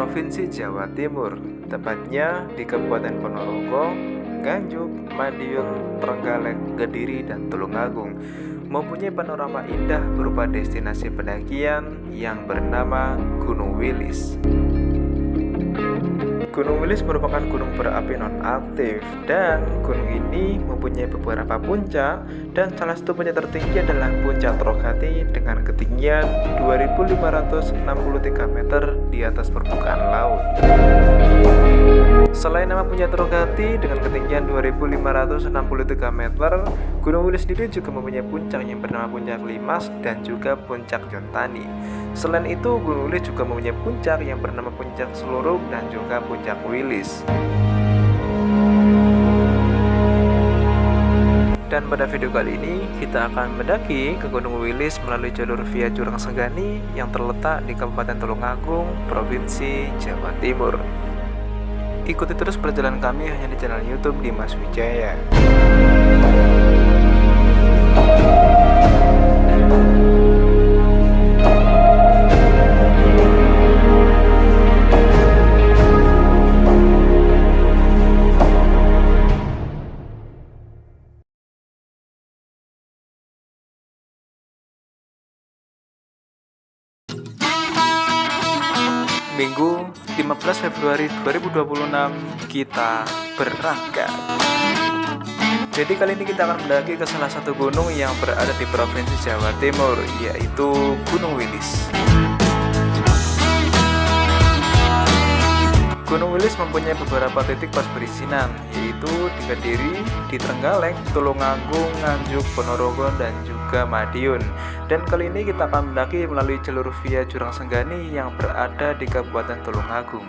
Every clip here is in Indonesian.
Provinsi Jawa Timur, tepatnya di Kabupaten Ponorogo, Nganjuk, Madiun, Trenggalek, Kediri, dan Tulungagung, mempunyai panorama indah berupa destinasi pendakian yang bernama Gunung Wilis. Gunung Wilis merupakan gunung berapi non-aktif dan gunung ini mempunyai beberapa puncak dan salah satu puncak tertinggi adalah Puncak Trogati dengan ketinggian 2.563 meter di atas permukaan laut. Selain nama Puncak Trogati dengan ketinggian 2.563 meter, Gunung Wilis sendiri juga mempunyai puncak yang bernama Puncak Limas dan juga Puncak Yontani. Selain itu, Gunung Wilis juga mempunyai puncak yang bernama Puncak Seluruk dan juga Puncak Wilis. Dan pada video kali ini, kita akan mendaki ke Gunung Wilis melalui jalur via Jurang Senggani yang terletak di Kabupaten Tulungagung, Provinsi Jawa Timur. Ikuti terus perjalanan kami hanya di channel YouTube Dimas Wijaya. Minggu 15 Februari 2026 kita berangkat. Jadi kali ini kita akan mendaki ke salah satu gunung yang berada di Provinsi Jawa Timur, yaitu Gunung Wilis. Gunung Wilis mempunyai beberapa titik pas perizinan, yaitu di Kediri, di Trenggalek, Tulungagung, Nganjuk, Ponorogo, dan juga Madiun. Dan kali ini kita akan mendaki melalui jalur via Jurang Senggani yang berada di Kabupaten Tulungagung.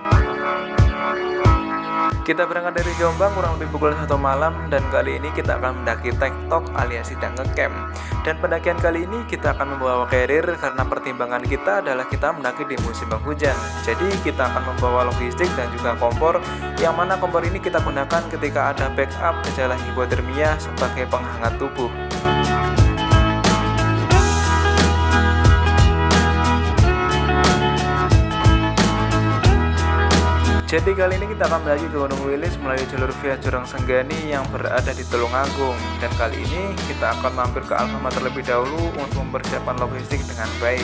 Kita berangkat dari Jombang kurang lebih pukul 1 malam dan kali ini kita akan mendaki tektok alias sidang ngecamp. Dan pendakian kali ini kita akan membawa carrier karena pertimbangan kita adalah kita mendaki di musim penghujan. Jadi kita akan membawa logistik dan juga kompor, yang mana kompor ini kita gunakan ketika ada backup gejala hipotermia sebagai penghangat tubuh. Jadi kali ini kita akan mendaki ke Gunung Wilis melalui jalur via Jurang Senggani yang berada di Tulungagung. Dan kali ini kita akan mampir ke Alfamart terlebih dahulu untuk mempersiapkan logistik dengan baik.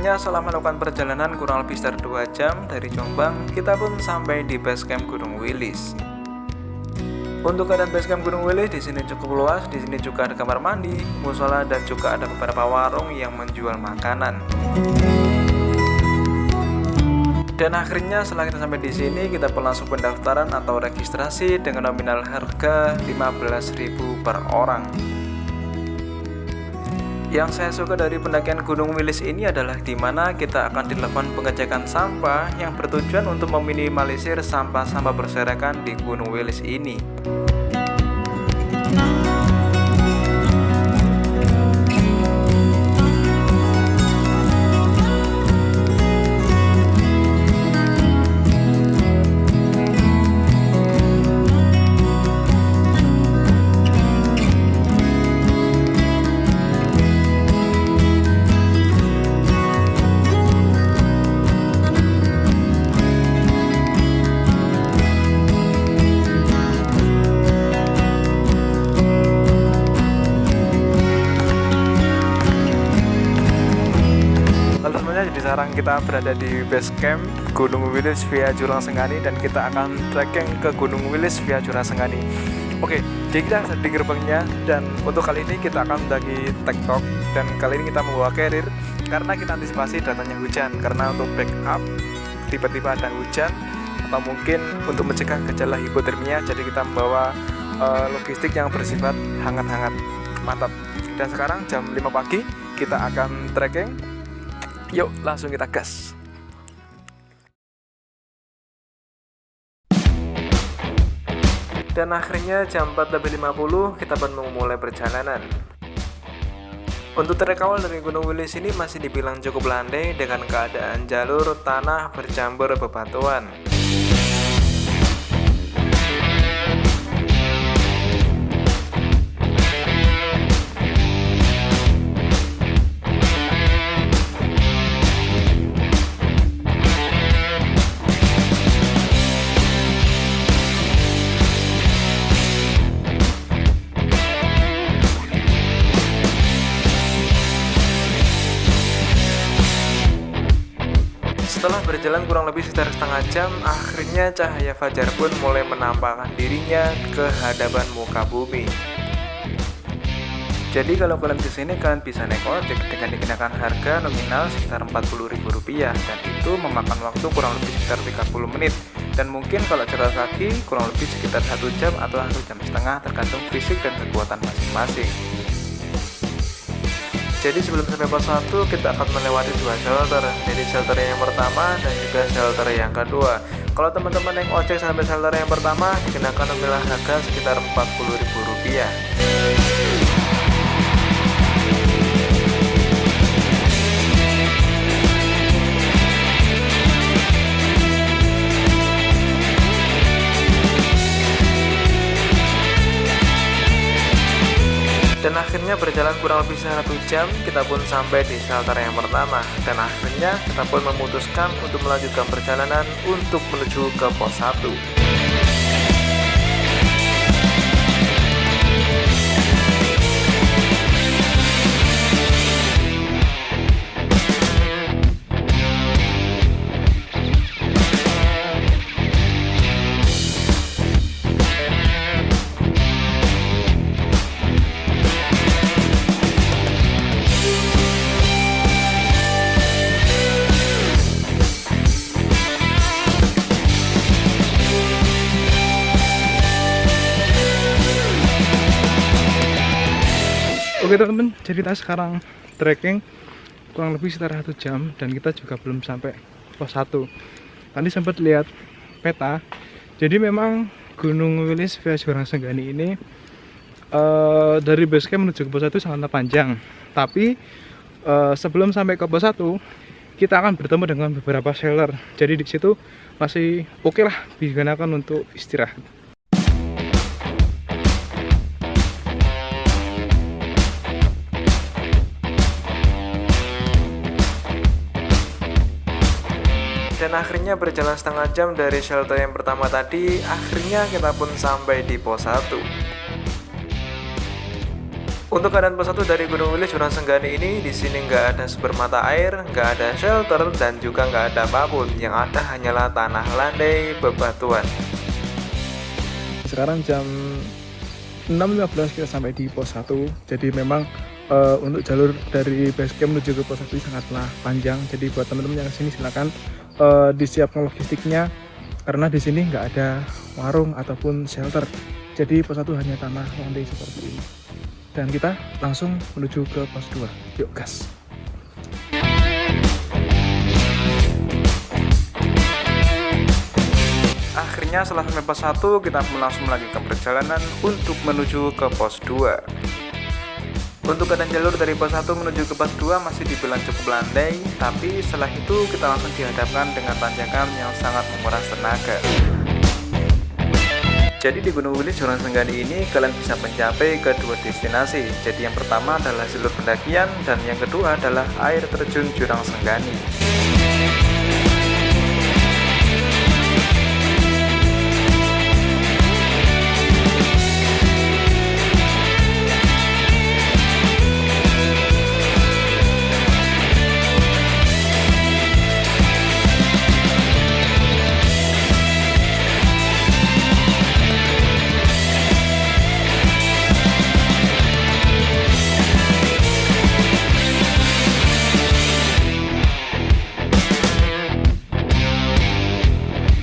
akhirnya setelah melakukan perjalanan kurang lebih sekitar 2 jam dari Jombang, kita pun sampai di base camp Gunung Wilis. Untuk keadaan base camp Gunung Wilis di sini cukup luas. Di sini juga ada kamar mandi, musola, dan juga ada beberapa warung yang menjual makanan. Dan akhirnya setelah kita sampai di sini, kita pun langsung pendaftaran atau registrasi dengan nominal harga 15.000 per orang. Yang saya suka dari pendakian Gunung Wilis ini adalah di mana kita akan dilakukan pengecekan sampah yang bertujuan untuk meminimalisir sampah-sampah berserakan di Gunung Wilis ini. Jadi sekarang kita berada di base camp Gunung Wilis via Jurang Sengani dan kita akan trekking ke Gunung Wilis via Jurang Sengani. Oke, jadi kita di gerbangnya dan untuk kali ini kita akan mendaki tektok dan kali ini kita membawa carrier karena kita antisipasi datangnya hujan, karena untuk backup tiba-tiba ada hujan atau mungkin untuk mencegah gejala hipotermia, jadi kita membawa logistik yang bersifat hangat-hangat. Mantap. Dan sekarang jam 5 pagi kita akan trekking. Yuk, langsung kita gas. Dan akhirnya jam 4.50 kita pun memulai perjalanan. Untuk trek awal dari Gunung Wilis ini masih dibilang cukup landai dengan keadaan jalur tanah bercampur bebatuan. Setelah berjalan kurang lebih sekitar setengah jam, akhirnya cahaya fajar pun mulai menampakkan dirinya ke hadapan muka bumi. Jadi kalau kalian kesini, kalian bisa naik ojek dengan dikenakan harga nominal sekitar Rp40.000 dan itu memakan waktu kurang lebih sekitar 30 menit. Dan mungkin kalau jalan kaki kurang lebih sekitar 1 jam atau 1,5 jam tergantung fisik dan kekuatan masing-masing. Jadi sebelum sampai pos 1 kita akan melewati 2 shelter. Jadi shelter yang pertama dan juga shelter yang kedua. Kalau teman-teman naik ojek sampai shelter yang pertama dikenakan nominal harga sekitar Rp40.000. Dan akhirnya berjalan kurang lebih 1 jam, kita pun sampai di shelter yang pertama. Dan akhirnya kita pun memutuskan untuk melanjutkan perjalanan untuk menuju ke pos 1. Oke teman-teman, jadi kita sekarang trekking kurang lebih sekitar 1 jam dan kita juga belum sampai pos 1. Tadi sempat lihat peta, jadi memang Gunung Wilis via Jurang Sengani ini dari base camp menuju ke pos 1 sangat panjang. Tapi sebelum sampai ke pos 1 kita akan bertemu dengan beberapa shelter. Jadi di situ masih oke lah digunakan untuk istirahat. Dan akhirnya berjalan setengah jam dari shelter yang pertama tadi, akhirnya kita pun sampai di pos 1. Untuk keadaan pesawat dari Gunung Wilis Jurang Senggani ini, di sini nggak ada sumber mata air, nggak ada shelter, dan juga nggak ada apapun. Yang ada hanyalah tanah landai bebatuan. Sekarang jam 6.15 kita sampai di pos 1. Jadi memang untuk jalur dari base camp menuju ke pos 1 sangatlah panjang. Jadi buat teman-teman yang kesini silakan disiapkan logistiknya, karena di sini nggak ada warung ataupun shelter. Jadi pos 1 hanya tanah landai seperti ini. Dan kita langsung menuju ke pos 2. Yuk gas. Akhirnya setelah sampai pos 1, kita pun langsung melanjutkan perjalanan untuk menuju ke pos 2. Untuk keadaan jalur dari pos 1 menuju ke pos 2 masih dibilang cukup landai, tapi setelah itu kita langsung dihadapkan dengan tanjakan yang sangat menguras tenaga. Jadi di Gunung Wilis Jurang Senggani ini kalian bisa mencapai ke dua destinasi. Jadi yang pertama adalah jalur pendakian dan yang kedua adalah air terjun Jurang Senggani.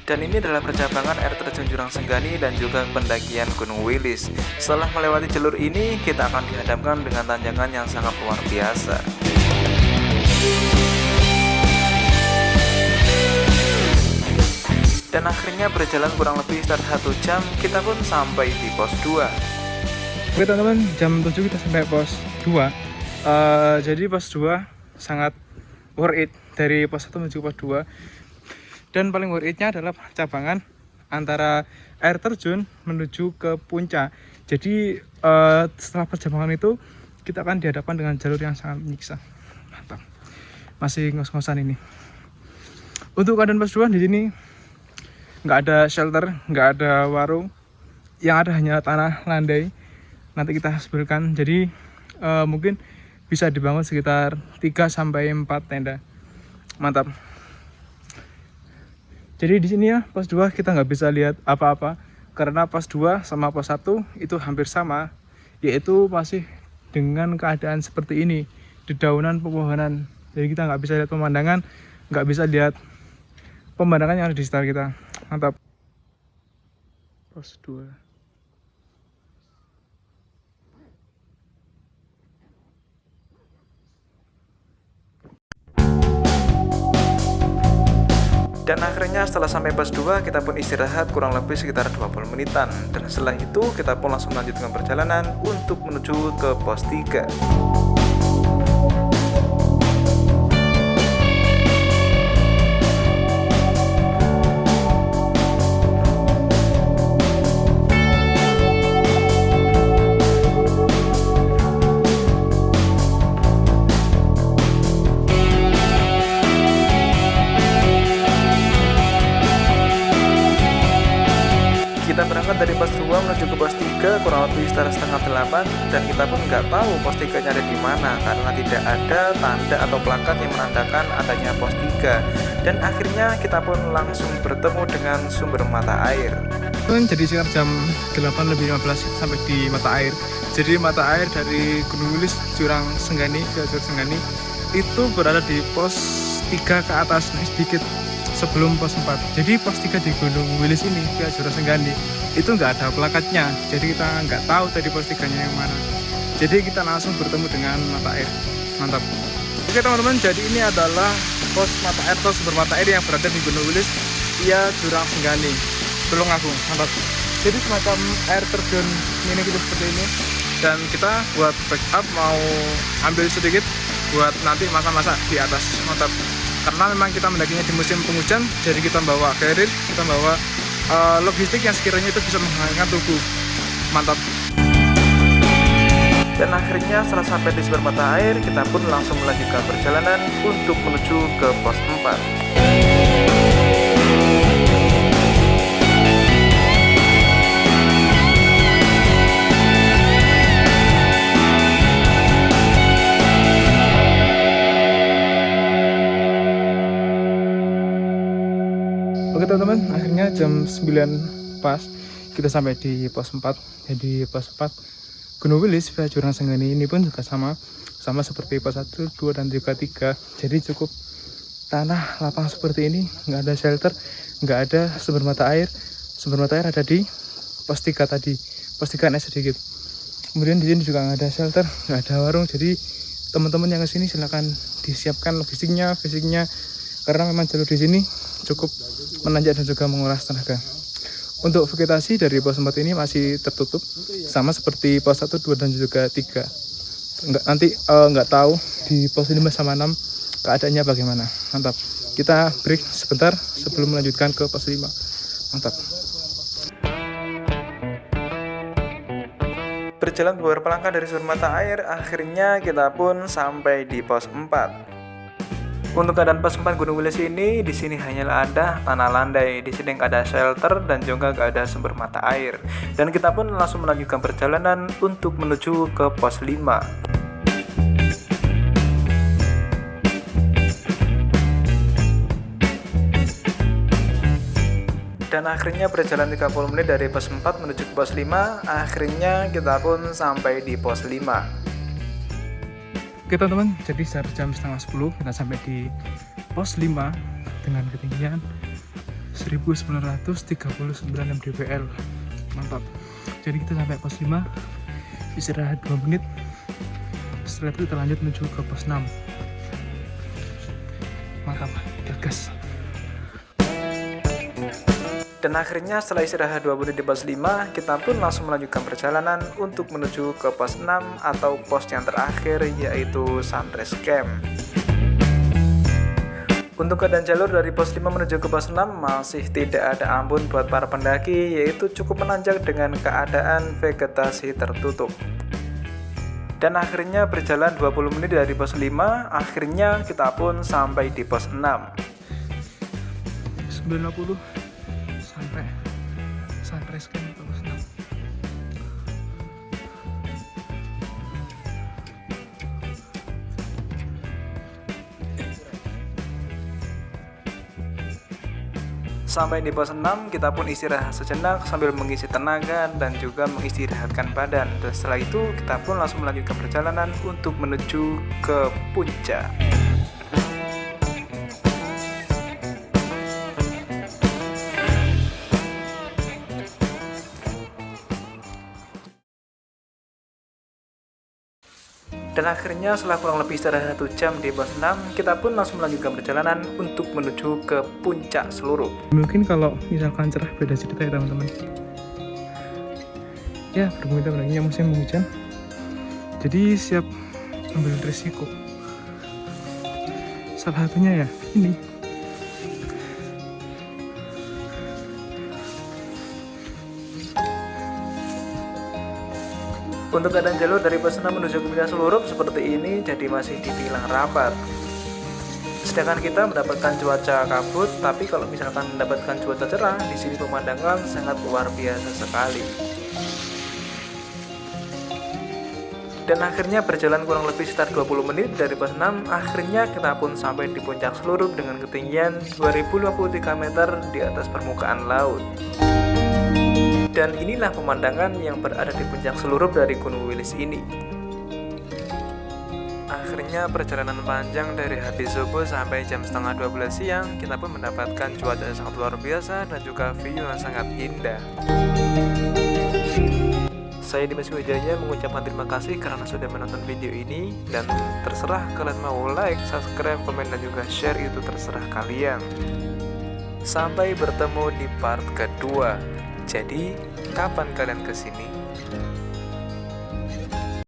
Dan ini adalah percabangan air terjun Jurang Senggani dan juga pendakian Gunung Wilis. Setelah melewati jalur ini, kita akan dihadapkan dengan tanjakan yang sangat luar biasa. Dan akhirnya berjalan kurang lebih sekitar 1 jam, kita pun sampai di pos 2. Oke teman-teman, jam 7 kita sampai pos 2. Jadi pos 2 sangat worth it dari pos 1 menuju pos 2. Dan paling worth it-nya adalah cabangan antara air terjun menuju ke puncak. Jadi setelah perjalanan itu kita akan dihadapkan dengan jalur yang sangat menyiksa. Mantap. Masih ngos-ngosan ini. Untuk keadaan pos 2 di sini nggak ada shelter, nggak ada warung. Yang ada hanya tanah landai. Nanti kita sebutkan. Jadi mungkin bisa dibangun sekitar 3-4 tenda. Mantap. Jadi di sini ya pos 2 kita nggak bisa lihat apa-apa karena pos 2 sama pos 1 itu hampir sama, yaitu masih dengan keadaan seperti ini, dedaunan pepohonan. Jadi kita nggak bisa lihat pemandangan, nggak bisa lihat pemandangan yang ada di sekitar kita. Mantap. Pos 2. Dan akhirnya setelah sampai pos 2, kita pun istirahat kurang lebih sekitar 20 menitan. Dan setelah itu kita pun langsung melanjutkan perjalanan untuk menuju ke pos 3. Kita berangkat dari pos 2 menuju ke pos 3 kurang lebih sekitar setengah 8, dan kita pun nggak tahu pos 3-nya ada di mana karena tidak ada tanda atau plakat yang menandakan adanya pos 3. Dan akhirnya kita pun langsung bertemu dengan sumber mata air. Jadi sekitar jam 8:15 sampai di mata air. Jadi mata air dari Gunung Wilis Jurang Senggani ke Jurang Senggani itu berada di pos 3 ke atas, sedikit sebelum pos 4. Jadi pos 3 di Gunung Wilis ini ke Jurang Senggani itu nggak ada plakatnya, jadi kita nggak tahu tadi pos 3-nya yang mana. Jadi kita langsung bertemu dengan mata air. Mantap. Oke teman-teman, jadi ini adalah pos mata air atau sumber mata air yang berada di Gunung Wilis via Jurang Senggani, Tulungagung. Mantap. Jadi semacam air terjun mini gitu seperti ini, dan kita buat backup mau ambil sedikit buat nanti masak-masak di atas. Mantap. Karena memang kita mendakinya di musim penghujan, jadi kita bawa carrier, kita bawa logistik yang sekiranya itu bisa menghangat tubuh. Mantap. Dan akhirnya setelah sampai di sumber mata air, kita pun langsung melanjutkan perjalanan untuk menuju ke pos 4. Oke teman-teman, akhirnya jam 9 pas kita sampai di pos 4. Jadi pos 4 Gunung Wilis via Jurang Senggani ini pun juga sama seperti pos 1, 2 dan juga 3. Jadi cukup tanah lapang seperti ini, nggak ada shelter, nggak ada sumber mata air. Sumber mata air ada di pos 3 tadi, pos 3 naik sedikit. Kemudian di sini juga nggak ada shelter, nggak ada warung. Jadi teman-teman yang kesini silahkan disiapkan logistiknya, fisiknya, karena memang jalur di sini cukup menanjak dan juga menguras tenaga. Untuk vegetasi dari pos 4 ini masih tertutup, sama seperti pos 1, 2 dan juga 3. Nggak tahu di pos 5 sama 6 keadaannya bagaimana. Mantap. Kita break sebentar sebelum melanjutkan ke pos 5. Mantap. Berjalan beberapa langkah dari sumber mata air, akhirnya kita pun sampai di pos 4. Untuk keadaan pos 4 Gunung Wilis ini, di sini hanyalah ada tanah landai, di sini nggak ada shelter dan juga nggak ada sumber mata air. Dan kita pun langsung melanjutkan perjalanan untuk menuju ke pos 5. Dan akhirnya berjalan 30 menit dari pos 4 menuju ke pos 5, akhirnya kita pun sampai di pos 5. Oke teman-teman, jadi sekitar jam setengah 10 kita sampai di pos 5 dengan ketinggian 1939 mdpl. Mantap. Jadi kita sampai pos 5, istirahat 2 menit. Setelah itu kita lanjut menuju ke pos 6. Mantap, gas. Dan akhirnya setelah istirahat 2 menit di pos 5, kita pun langsung melanjutkan perjalanan untuk menuju ke pos 6 atau pos yang terakhir, yaitu Sunrise Camp. Untuk keadaan jalur dari pos 5 menuju ke pos 6 masih tidak ada ampun buat para pendaki, yaitu cukup menanjak dengan keadaan vegetasi tertutup. Dan akhirnya berjalan 20 menit dari pos 5, akhirnya kita pun sampai di pos 6. 90 sampai Sunrise Camp ke pos 6. Sampai di pos 6, kita pun istirahat sejenak sambil mengisi tenaga dan juga mengistirahatkan badan. Dan setelah itu, kita pun langsung melanjutkan perjalanan untuk menuju ke puncak. Dan akhirnya setelah kurang lebih istirahat 1 jam di pos 6, kita pun langsung melanjutkan perjalanan untuk menuju ke puncak Selurup. Mungkin kalau misalkan cerah beda cerita ya teman-teman. Ya, berhubung kita lagi musim hujan, jadi siap ambil risiko. Salah satunya ya ini. Untuk keadaan jalur dari pos 6 menuju ke puncak Selurup seperti ini, jadi masih dibilang rapat. Sedangkan kita mendapatkan cuaca kabut, tapi kalau misalkan mendapatkan cuaca cerah, di sini pemandangan sangat luar biasa sekali. Dan akhirnya berjalan kurang lebih sekitar 20 menit dari pos 6, akhirnya kita pun sampai di puncak Selurup dengan ketinggian 2053 meter di atas permukaan laut. Dan inilah pemandangan yang berada di puncak Selurup dari Gunung Wilis ini. Akhirnya perjalanan panjang dari habis subuh sampai jam setengah 12 siang, kita pun mendapatkan cuaca yang sangat luar biasa dan juga view yang sangat indah. Saya Dimas Wijaya mengucapkan terima kasih karena sudah menonton video ini, dan terserah kalian mau like, subscribe, komen, dan juga share, itu terserah kalian. Sampai bertemu di part kedua. Jadi, kapan kalian kesini?